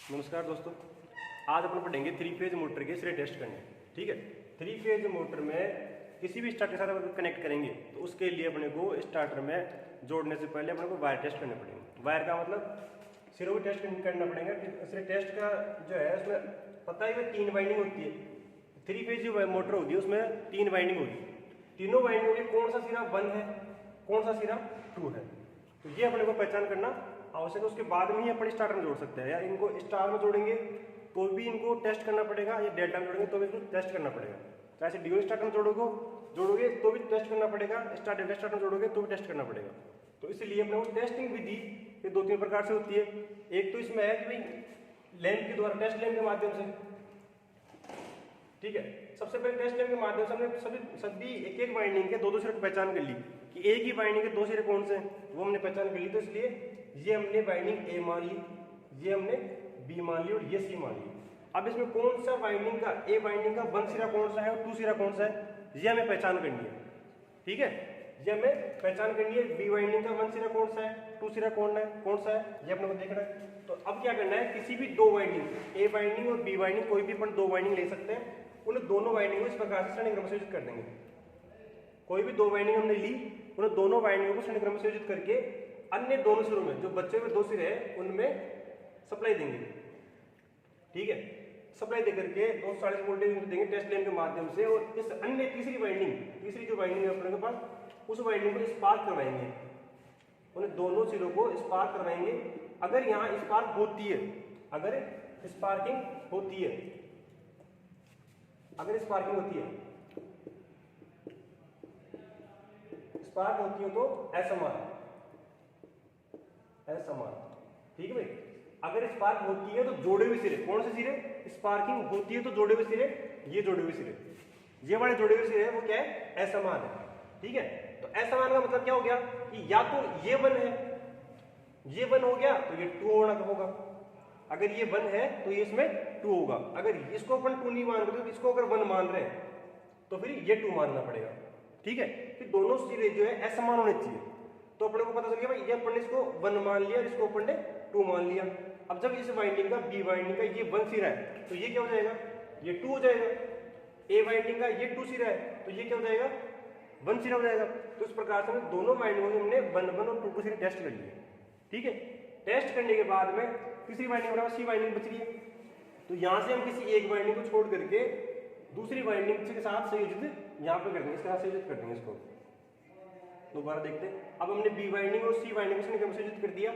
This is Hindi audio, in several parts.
नमस्कार दोस्तों, आज अपन पढ़ेंगे थ्री फेज मोटर के सिरे टेस्ट करने। ठीक है, थ्री फेज मोटर में किसी भी स्टार्टर के साथ अगर कनेक्ट करेंगे तो उसके लिए अपने को स्टार्टर में जोड़ने से पहले अपने को वायर टेस्ट करने पड़ेंगे। वायर का मतलब सिरों को टेस्ट करना पड़ेगा। सिरे टेस्ट का जो है उसमें पता है तीन वाइंडिंग होती है। थ्री फेज जो मोटर होती है उसमें तीन वाइंडिंग होगी। तीनों वाइंडिंग में कौन सा सिरा 1 है, कौन सा सिरा 2 है, तो ये अपने को पहचान करना आवश्यक है। उसके बाद में ही अपन स्टार्टर में जोड़ सकते हैं, या इनको स्टार में जोड़ेंगे तो भी इनको टेस्ट करना पड़ेगा, या डेल्टा में जोड़ेंगे तो भी इसको टेस्ट करना पड़ेगा। चाहे डीओ स्टार्टर में जोड़ोगे तो भी टेस्ट करना पड़ेगा, स्टार डेल्टा स्टार्टर में जोड़ोगे तो भी टेस्ट करना पड़ेगा। तो इसलिए अपने को टेस्टिंग विधि ये 2-3 प्रकार से होती है। एक तो इसमें है कि भाई लैंप के द्वारा, टेस्ट लैंप के माध्यम से। ठीक है, सबसे पहले टेस्ट लैंप के माध्यम से हमने सभी एक वाइंडिंग के दो सिरे की पहचान कर ली कि एक ही वाइंडिंग के 2 सिरे कौन से हैं, वो हमने पहचान कर ली। तो इसलिए ये हमने वाइंडिंग ए मान ली, ये हमने बी मान ली और ये सी मान ली। अब इसमें कौन सा वाइंडिंग का, ए वाइंडिंग का 1 सिरा कौन सा है और 2 सिरा कौन सा है, ये हमें पहचान करनी है। ठीक है, ये हमें पहचान करनी है। बी वाइंडिंग का 1 सिरा कौन सा है, 2 सिरा कौन सा है, ये अपने को देखना है। तो अब क्या करना है, किसी भी 2 वाइंडिंग, ए वाइंडिंग और बी वाइंडिंग, कोई भी अपन 2 वाइंडिंग ले सकते हैं, उन दोनों वाइंडिंग को इस प्रकार से श्रेणी क्रम से योजित कर देंगे। कोई भी 2 वाइंडिंग हमने ली, उन दोनों वाइंडिंगों को श्रेणी क्रम से योजित करके अन्य दोनों सिरों में, जो बचे हुए 2 सिरे हैं उनमें सप्लाई देंगे। ठीक है, सप्लाई देकर के 240 वोल्टेज देंगे टेस्ट लैंप के माध्यम से, और इस अन्य तीसरी जो वाइंडिंग है अपने के पास, उस वाइंडिंग को स्पार्क करवाएंगे। उन दोनों सिरों को स्पार्क करवाएंगे। अगर यहाँ स्पार्क होती है, अगर स्पार्किंग होती है, स्पार्क होती है तो असमान। ठीक है भाई, अगर स्पार्क होती है तो जोड़े हुए सिरे, कौन से सिरे, स्पार्किंग होती है तो जोड़े हुए सिरे, ये जोड़े हुए सिरे, ये वाले जोड़े हुए सिरे हैं वो क्या है, असमान है। ठीक है, तो असमान का मतलब क्या हो गया कि या तो ये 1 है, ये 1 हो गया तो ये 2 होगा। अगर ये 1 है तो ये इसमें 2 होगा। अगर इसको अपन 2 नहीं मान रहे तो इसको अगर 1 मान रहे हैं तो फिर ये 2 मानना पड़ेगा। ठीक है, फिर दोनों सिरे जो है असमान होने चाहिए। तो अपने को पता चल गया भाई, ये अपन ने इसको 1 मान लिया और इसको अपन ने 2 मान लिया। अब जब इस वाइंडिंग का, बी वाइंडिंग का ये 1 सिरा है तो ये क्या हो जाएगा, ये 2 हो जाएगा। ए वाइंडिंग का ये 2 सिरा है तो ये क्या हो जाएगा, 1 सिरा हो जाएगा। तो इस प्रकार से दोनों वाइंडिंगों में हमने 1 और 2 सिरे टेस्ट कर लिए। ठीक है, टेस्ट करने के बाद में तीसरी वाइंडिंग बराबर सी वाइंडिंग बच रही है, तो यहाँ से हम किसी एक वाइंडिंग को छोड़ करके दूसरी वाइंडिंग के साथ संयोजित यहाँ पे कर देंगे, इसके साथ संयोजित कर देंगे इसको। दोबारा देखते हैं, अब हमने बी वाइंडिंग और सी वाइंडिंग को संयोजित कर दिया।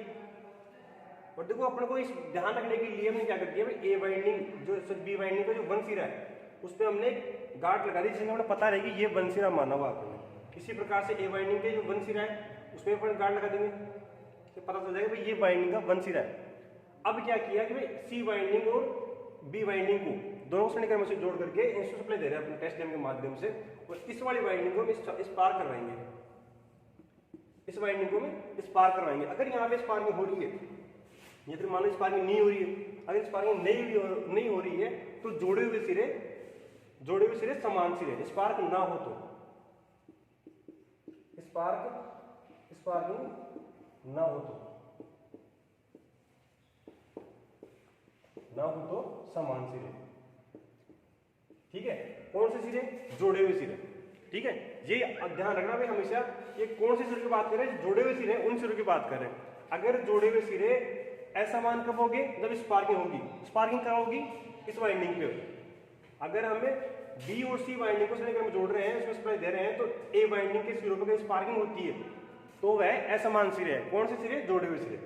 और देखो अपने को इस ध्यान रखने के लिए हमने क्या कर दिया, ए वाइंडिंग जो बी वाइंडिंग का जो 1 सिरा है उस पर हमने गांठ लगा दी, जिससे हमें पता रहे कि ये 1 सिरा माना हुआ आपने। इसी प्रकार से ए वाइंडिंग के जो 1 सिरा है उसमें अपन गांठ लगा देंगे, तो पता चल जाएगा भाई ये वाइंडिंग का 1 सिरा है। अब क्या किया कि भाई सी वाइंडिंग और बी वाइंडिंग को दोनों श्रेणी क्रम से जोड़ करके इंस्ट्रूमेंट सप्लाई दे रहे हैं अपने टेस्ट लैंप के माध्यम से, और इस वाली वाइंडिंग को हम स्पार्क करवाएंगे, इस वाइंडिंग को हम स्पार्क करवाएंगे। अगर यहाँ पे स्पार्किंग हो रही है, या फिर मान लो स्पार्किंग नहीं हो रही है, अगर स्पार्किंग नहीं हो रही है तो जोड़े हुए सिरे समान सिरे, स्पार्क ना हो तो, स्पार्किंग ना हो तो समान सिरे। ठीक है, कौन से सिरे, जोड़े हुए सिरे। ठीक है, ये ध्यान रखना भाई हमेशा, ये कौन से सिरे की बात कर रहे हैं, जोड़े हुए सिरे, उन सिरों की बात कर रहे हैं। अगर जोड़े हुए सिरे असमान कब होंगे, जब स्पार्किंग होगी। स्पार्किंग कब होगी, इस वाइंडिंग पे। अगर हमें बी और सी वाइंडिंग को श्रेणी क्रम में जोड़ रहे हैं, उसमें सप्लाई दे रहे हैं, तो ए वाइंडिंग के सिरों पर स्पार्किंग होती है तो वह असमान सिरे है। कौन से सिरे, जोड़े हुए सिरे।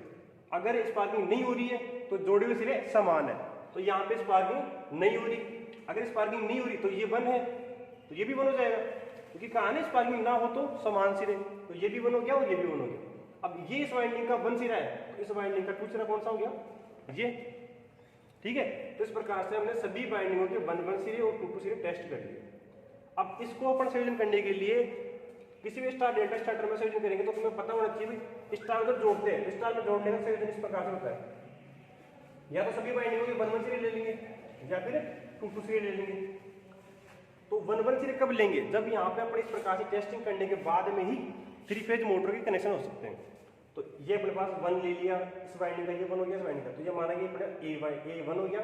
अगर स्पार्किंग नहीं हो रही है तो जोड़े हुए सिरे समान है, तो यहाँ पे स्पार्किंग नहीं हो रही। अगर स्पार्किंग नहीं हो रही तो ये 1 है तो ये भी 1 हो जाएगा, क्योंकि कहा ना स्पार्किंग ना हो तो समान सिरे, तो ये भी 1 हो गया और ये भी 1 हो गया। अब ये इस वाइंडिंग का 1 सिरा है तो इस वाइंडिंग का 2 सिरा कौन सा हो गया, ये। ठीक है, तो इस प्रकार से हमने सभी वाइंडिंगों के 1 सिरे और 2 सिरे टेस्ट कर लिए। अब इसको अपन संयोजन करने के लिए किसी भी स्टार डेल्टा स्टार्टर में संयोजन करेंगे तो तुम्हें पता होना चाहिए स्टार में जोड़ते हैं, स्टार में जोड़ने का संयोजन इस प्रकार से होता है, या तो सभी वाइंडिंगों के 1 सिरे ले लेंगे या फिर 2 सिरे ले लेंगे। तो 1 सिरे कब लेंगे, जब यहाँ पे अपन इस प्रकार से टेस्टिंग करने के बाद में ही 3 फेज मोटर के कनेक्शन हो सकते हैं। तो ये अपने पास 1 ले लिया, इस वाइंडिंग का ये 1 हो गया, इस वाइंडिंग का, तो ये माना कि ए वन हो गया,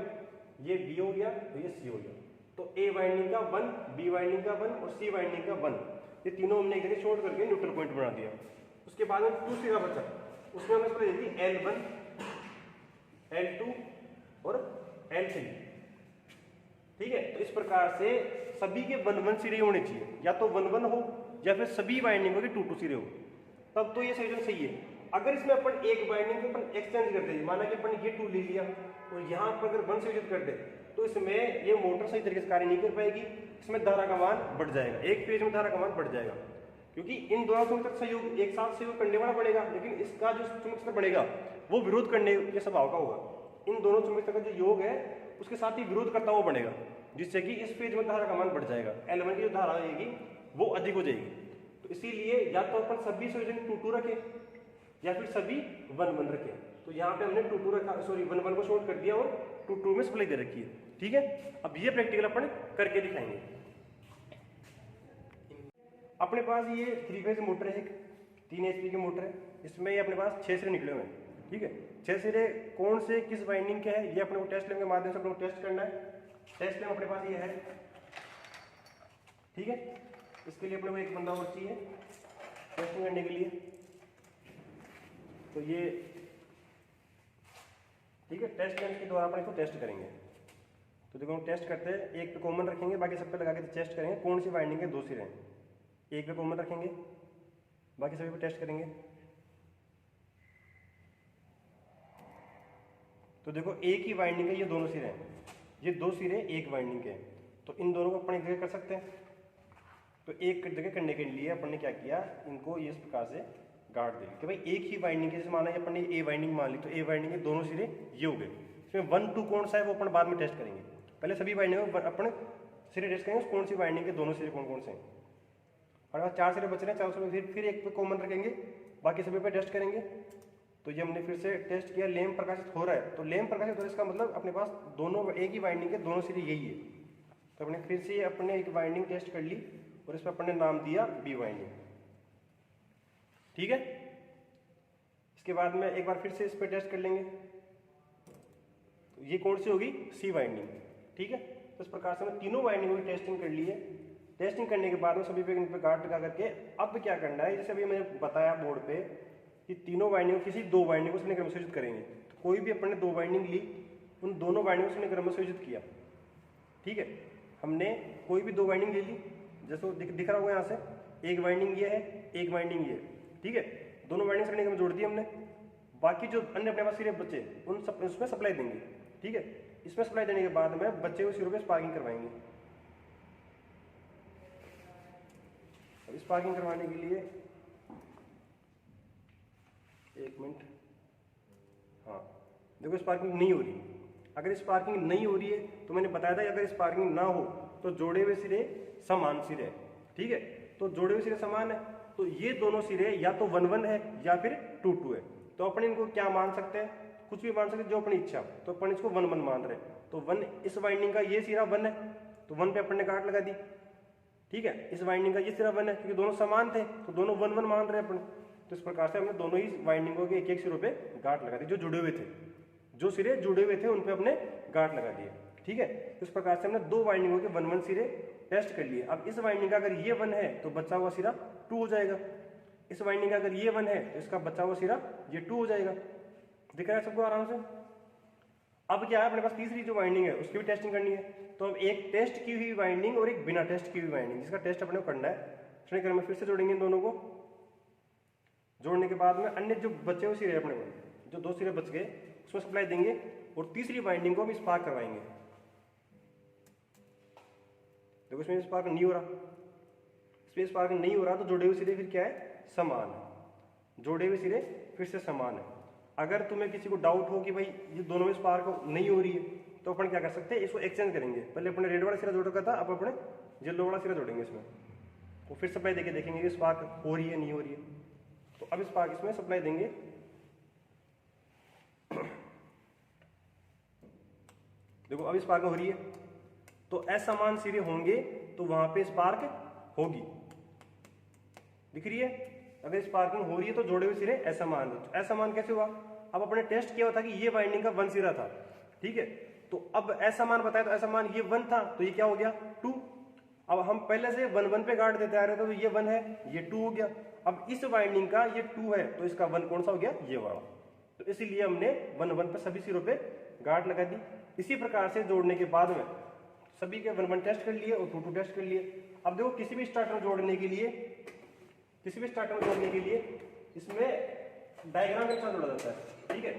ये बी हो गया, तो ये सी हो गया। तो ए वाइंडिंग का 1, बी वाइंडिंग का 1 और सी वाइंडिंग का 1, ये तीनों हमने एक जगह शॉर्ट करके न्यूट्रल पॉइंट बना दिया। उसके बाद में 2 सिरा बचा, उसमें हमने इसको दे दी L1, L2 और L3। ठीक है, तो इस प्रकार से सभी के 1-1 सिरे होने चाहिए, या तो 1-1 हो या फिर सभी वाइंडिंगों के 2-2 सिरे हो, तब तो ये संयोजन सही है। अगर इसमें अपन एक वाइंडिंग को अपन एक्सचेंज कर दे, माना कि अपन ये 2 ले लिया और यहाँ पर अगर 1 संयोजित कर दे, तो इसमें ये मोटर सही तरीके से कार्य नहीं कर पाएगी, इसमें धारा का मान बढ़ जाएगा, एक फेज में धारा का मान बढ़ जाएगा, क्योंकि इन दोनों चुंबक सहयोग एक साथ सहयोग करने वाला पड़ेगा, लेकिन इसका जो चुंबक बढ़ेगा वो विरोध करने के स्वभाव का होगा। इन दोनों चुंबक का जो योग है उसके साथ ही विरोध करता हुआ बढ़ेगा, जिससे कि इस फेज में धारा का मान बढ़ जाएगा, L1 की जो धारा रहेगी वो अधिक हो जाएगी। तो इसीलिए या तो अपन सभी संयोजन 2-2 रखें या फिर सभी 1-1 रखें। तो यहाँ पे हमने 2-2 रखा, सॉरी 1-1 को शॉर्ट कर दिया और 2-2 में सप्लाई दे रखी है। ठीक है, अब ये प्रैक्टिकल अपन करके दिखाएंगे। अपने पास ये 3 फेज मोटर है, 3 HP की मोटर है, इसमें ये अपने पास 6 सिरे निकले हुए हैं। ठीक है, 6 सिरे कौन से किस वाइंडिंग के हैं ये अपने को टेस्ट लेने के माध्यम से अपने को टेस्ट करना है। टेस्ट लेम अपने पास ये है। ठीक है, इसके लिए अपने को एक बंदा और चाहिए टेस्टिंग करने के लिए, तो ये ठीक है, टेस्ट लेंस के द्वारा अपन इसको टेस्ट करेंगे। तो देखो हम टेस्ट करते हैं, एक पे कॉमन रखेंगे, बाकी सब पे लगा के टेस्ट करेंगे कौन सी वाइंडिंग के 2 सिरे हैं। एक पे कॉमन रखेंगे, बाकी सभी पे टेस्ट करेंगे। तो देखो एक ही वाइंडिंग है, ये दोनों सिरे हैं, ये 2 सिरे एक वाइंडिंग के हैं, तो इन दोनों को अपन एक जगह कर सकते हैं। तो एक जगह करने के लिए अपन ने क्या किया, इनको इस प्रकार से गाड़ दिया कि भाई एक ही वाइंडिंग के, जैसे माना अपन ने ए वाइंडिंग मान ली, तो ए वाइंडिंग के दोनों सिरे ये हो गए। इसमें 1-2 कौन सा है वो अपन बाद में टेस्ट करेंगे, पहले सभी वाइंडिंग में अपन सिरे टेस्ट करेंगे कौन सी वाइंडिंग के दोनों सिरे कौन कौन से हैं। और 4 सिरे बच रहे हैं, 4 सिरे फिर एक पे कॉमन रखेंगे, बाकी सभी पे टेस्ट करेंगे। तो ये हमने फिर से टेस्ट किया, लैंप प्रकाशित हो रहा है, तो लैंप प्रकाशित हो रहा है इसका मतलब अपने पास दोनों एक ही वाइंडिंग के दोनों सिरे यही है। तो अपने फिर से अपने एक वाइंडिंग टेस्ट कर ली और इस पर अपने नाम दिया बी वाइंडिंग। ठीक है, इसके बाद में एक बार फिर से इस पर टेस्ट कर लेंगे, तो ये कौन सी होगी, सी वाइंडिंग। ठीक है, तो इस प्रकार से हमने तीनों वाइंडिंगों की टेस्टिंग कर ली है। टेस्टिंग करने के बाद में सभी पे इन पर गार्ड लगा करके अब क्या करना है, जैसे अभी मैंने बताया बोर्ड पे कि तीनों वाइंडिंग किसी 2 वाइंडिंग को अपने क्रम में संयोजित करेंगे। तो कोई भी अपन ने 2 वाइंडिंग ली, उन दोनों वाइंडिंग को अपने क्रम में संयोजित किया। ठीक है, हमने कोई भी 2 वाइंडिंग ले ली, जैसे दिख रहा होगा यहाँ से, एक वाइंडिंग ये है, एक वाइंडिंग ये। ठीक है, दोनों वाइंडिंग अपने क्रम में जोड़ दी हमने, बाकी जो अन्य अपने पास सिरे बचे उन सब उसमें सप्लाई देंगे। ठीक है, इसमें सप्लाई देने के बाद में बच्चे को सिरों पे स्पार्किंग करवाएंगे। अब स्पार्किंग करवाने के लिए एक मिनट, हाँ देखो स्पार्किंग नहीं हो रही। अगर स्पार्किंग नहीं हो रही है तो मैंने बताया था कि अगर स्पार्किंग ना हो तो जोड़े हुए सिरे समान सिरे है। ठीक है, तो जोड़े हुए सिरे समान है, तो ये दोनों सिरे या तो 1-1 है या फिर 2-2 है। तो अपन इनको क्या मान सकते हैं, कुछ भी मान सकते हैं जो अपनी इच्छा। तो अपन इसको 1-1 मान रहे, तो 1 इस वाइंडिंग का ये सिरा 1 है, तो 1 पे अपन ने गांठ लगा दी। ठीक है, इस वाइंडिंग का ये सिरा 1 है, क्योंकि दोनों समान थे तो दोनों 1-1 मान रहे अपन। तो इस प्रकार से हमने दोनों ही वाइंडिंगों के एक-एक सिरों पे गांठ लगा दी, जो जुड़े हुए थे, जो सिरे जुड़े हुए थे उन पे अपने गांठ लगा दिए। ठीक है, इस प्रकार से हमने 2 वाइंडिंगों के 1-1 सिरे टेस्ट कर लिए। अब इस वाइंडिंग का अगर ये 1 है तो बचा हुआ सिरा 2 हो जाएगा, इस वाइंडिंग का अगर ये 1 है तो इसका बचा हुआ सिरा ये 2 हो जाएगा। दिख रहा है सबको आराम से। अब क्या है, अपने पास तीसरी जो वाइंडिंग है उसकी भी टेस्टिंग करनी है। तो अब एक टेस्ट की हुई वाइंडिंग और एक बिना टेस्ट की हुई वाइंडिंग, जिसका टेस्ट अपने को करना है, श्रेणी क्रम में फिर से जोड़ेंगे इन दोनों को। जोड़ने के बाद में अन्य जो बचे हुए सिरे अपने को, जो 2 सिरे बच गए उसमें सप्लाई देंगे और तीसरी वाइंडिंग को हम स्पार्क करवाएंगे। देखो इसमें स्पार्क नहीं हो रहा, इसमें स्पार्क नहीं हो रहा, तो जोड़े हुए सिरे फिर क्या है, समान है। जोड़े हुए सिरे फिर से समान है। अगर तुम्हें किसी को डाउट हो कि भाई ये दोनों में स्पार्क नहीं हो रही है, तो अपन क्या कर सकते हैं, इसको एक्सचेंज करेंगे। पहले अपने रेड वाला सिरा जोड़ रखा था, अब अपने येलो वाला सिरा जोड़ेंगे इसमें, तो फिर सप्लाई देके देखेंगे कि स्पार्क हो रही है नहीं हो रही है। तो अब स्पार्क इसमें सप्लाई देंगे। देखो अब स्पार्क हो रही है, तो असमान सिरे होंगे तो वहां पे स्पार्क होगी, दिख रही है। अगर स्पार्किंग हो रही है तो जोड़े हुए सिरे असमान। असमान कैसे हुआ, अब अपने टेस्ट किया हुआ था कि ये वाइंडिंग का 1 सिरा था, ठीक है। तो अब ऐसा मान बताया, तो ऐसा मान ये 1 था, तो ये क्या हो गया 2। अब हम पहले से 1 1 पे गाड़ देते आ रहे थे, तो ये 1 है, ये 2 हो गया। अब इस वाइंडिंग का ये 2 है, तो इसका 1 कौन सा हो गया, ये वाला। तो इसीलिए हमने 1 1 पे सभी सिरों पे गाड़ लगा दी। इसी प्रकार से जोड़ने के बाद में सभी के 1 1 टेस्ट कर लिए और 2 2 टेस्ट कर लिए। अब देखो किसी भी स्टार्टर जोड़ने के लिए, इसमें डायग्राम के साथ जोड़ा जाता है, ठीक है।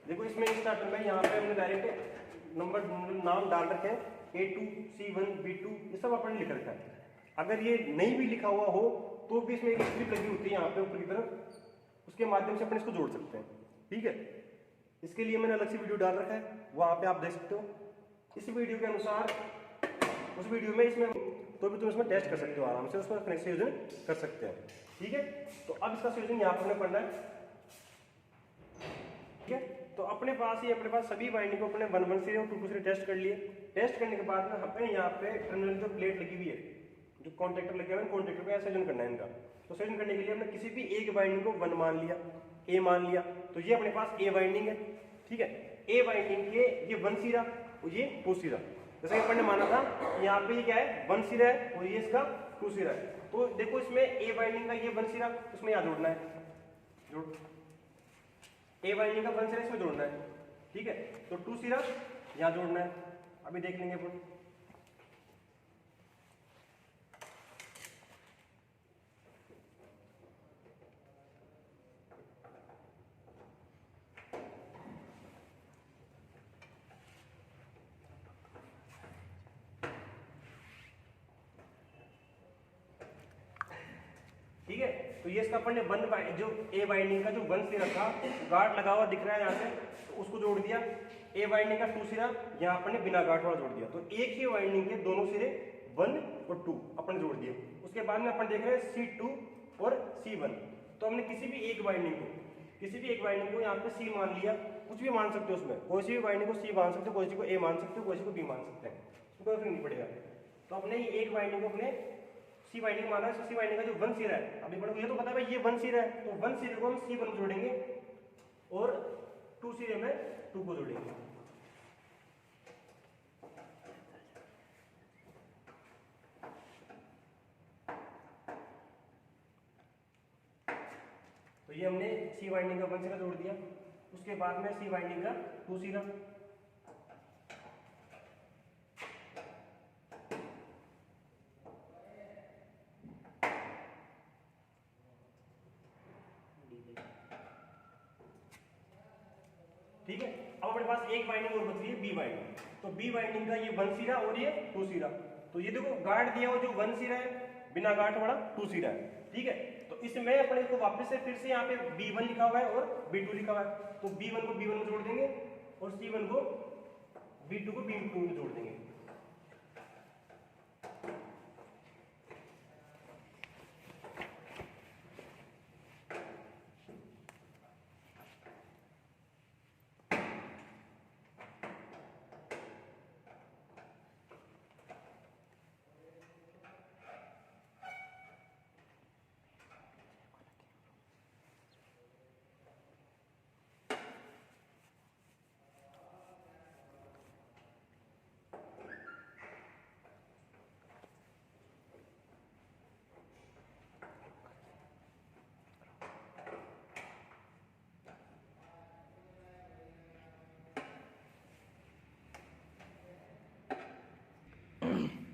देखो इसमें स्टार्टर में यहाँ पे हमने डायरेक्ट नंबर नाम डाल रखे हैं, A2 C1 B2, ये सब अपन लिख रखा है। अगर ये नहीं भी लिखा हुआ हो तो भी इसमें एक स्ट्रिप लगी होती है यहाँ पे ऊपर की तरफ, उसके माध्यम से अपन इसको जोड़ सकते हैं, ठीक है। इसके लिए मैंने अलग से वीडियो डाल रखा है, वहाँ पे आप देख सकते हो। इस वीडियो के अनुसार उस वीडियो में इसमें तो भी तुम इसमें टेस्ट कर सकते हो आराम से, उसमें संयोजन कर सकते हैं, ठीक है। तो अब इसका संयोजन यहाँ पर पढ़ना है, ठीक है। तो अपने पास सभी वाइंडिंग को अपने 1 1 सिरे और 2 2 सिरे टेस्ट कर लिए। टेस्ट करने के बाद में हमें यहाँ पे टर्मिनल जो प्लेट लगी हुई है, जो कॉन्टेक्टर लगे हुए हैं, कॉन्टेक्टर का संयोजन करना है इनका। तो संयोजन करने के लिए हमने किसी भी एक वाइंडिंग को 1 मान लिया, A मान लिया, तो ये अपने पास A वाइंडिंग है, ठीक है। A वाइंडिंग के ये 1 सिरा और ये 2 सिरा, जैसे कि अपन ने माना था यहाँ पे ये क्या है 1 सिरा है और ये इसका 2 सिरा है। तो देखो इसमें A वाइंडिंग का ये 1 सिरा, उसमें यहाँ जोड़ना है, जोड़ A वाइंडिंग का 1 सिरा इसमें जोड़ना है, ठीक है। तो 2 सिरा यहाँ जोड़ना है, अभी देख लेंगे अपन। ठीक है, तो ये इसका अपन ने जो A वाइंडिंग का जो 1 सिरा था गार्ड लगा हुआ दिख रहा है यहाँ से, तो उसको जोड़ दिया। A वाइंडिंग का 2 सिरा यहाँ अपन ने बिना गार्ड वाला जोड़ दिया। तो एक ही वाइंडिंग के दोनों सिरे 1 और 2 अपन ने जोड़ दिए। उसके बाद में अपन देख रहे हैं C2 और C1। तो हमने किसी भी एक वाइंडिंग को यहाँ पे C मान लिया, कुछ भी मान सकते हो उसमें, कोई सी भी वाइंडिंग को C मान सकते हो, कोई सी को A मान सकते हो, कोई सी को B मान सकते हैं, कोई फर्क नहीं पड़ेगा। तो अपने एक वाइंडिंग को अपने C वाइंडिंग माना है, C वाइंडिंग का जो 1 सिरा है, अभी बड़े ये तो पता है भाई ये 1 सिरा है, तो 1 सिरे को हम C1 जोड़ेंगे और 2 सिरे में 2 को जोड़ेंगे। तो ये हमने C वाइंडिंग का 1 सिरा जोड़ दिया। उसके बाद में C वाइंडिंग का 2 सिरा, ठीक है। अब अपने पास एक वाइंडिंग और बच रही है B वाइंडिंग। तो B वाइंडिंग का ये 1 सिरा और ये 2 सिरा। तो ये देखो गार्ड दिया हुआ जो 1 सिरा है, बिना गार्ड वाला 2 सिरा है, ठीक है। तो इसमें अपने को वापस से फिर से यहाँ पे B1 लिखा हुआ है और B2 लिखा हुआ है। तो B1 को B1 में जोड़ देंगे और C1 को B2 को B2 में जोड़ देंगे।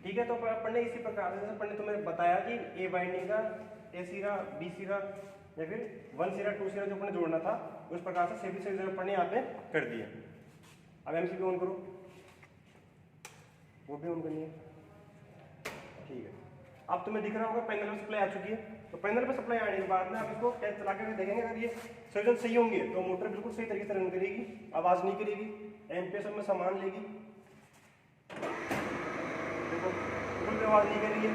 ठीक है। तो अपन ने इसी प्रकार से अपन ने तुम्हें बताया कि A वाइंडिंग का A सिरा, B सिरा या फिर 1 सिरा 2 सिरा जो अपन ने जोड़ना था, उस प्रकार से सभी से अपन ने यहाँ पे कर दिया। अब MCB ऑन करो, वो भी ऑन करनी है, ठीक है। अब तुम्हें दिख रहा होगा पैनल में सप्लाई आ चुकी है। तो पैनल पर सप्लाई आने के बाद में आप इसको टेस्ट चला कर देखेंगे, अगर ये संयोजन सही होंगे तो मोटर बिल्कुल सही तरीके से रन करेगी, आवाज नहीं करेगी, एम्पियर सब में सामान लेगी, देखो बिल्कुल आवाज नहीं कर रही है।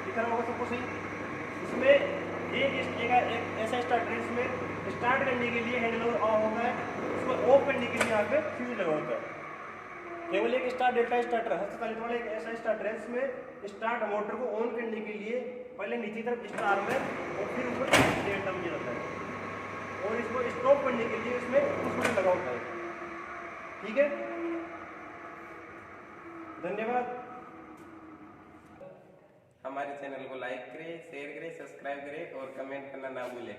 दिख रहा होगा सबको सही। इसमें एक ऐसा स्टार्टर है, इसमें स्टार्ट करने के लिए हैंडल ऑन होता है, उसको ऑफ करने के लिए यहाँ पे फ्यूज लगा होता है। केवल एक स्टार्ट डेल्टा स्टार्टर हस्तचालित वाला एक ऐसा स्टार्टर है जिसमें स्टार्ट मोटर को ऑन करने के लिए पहले नीचे तरफ स्टार में और फिर ऊपर डेल्टा में जाता है, और इसको स्टॉप करने के लिए इसमें पुश बटन लगा होता है। ठीक है, धन्यवाद। हमारे चैनल को लाइक करें, शेयर करें, सब्सक्राइब करें और कमेंट करना ना भूलें।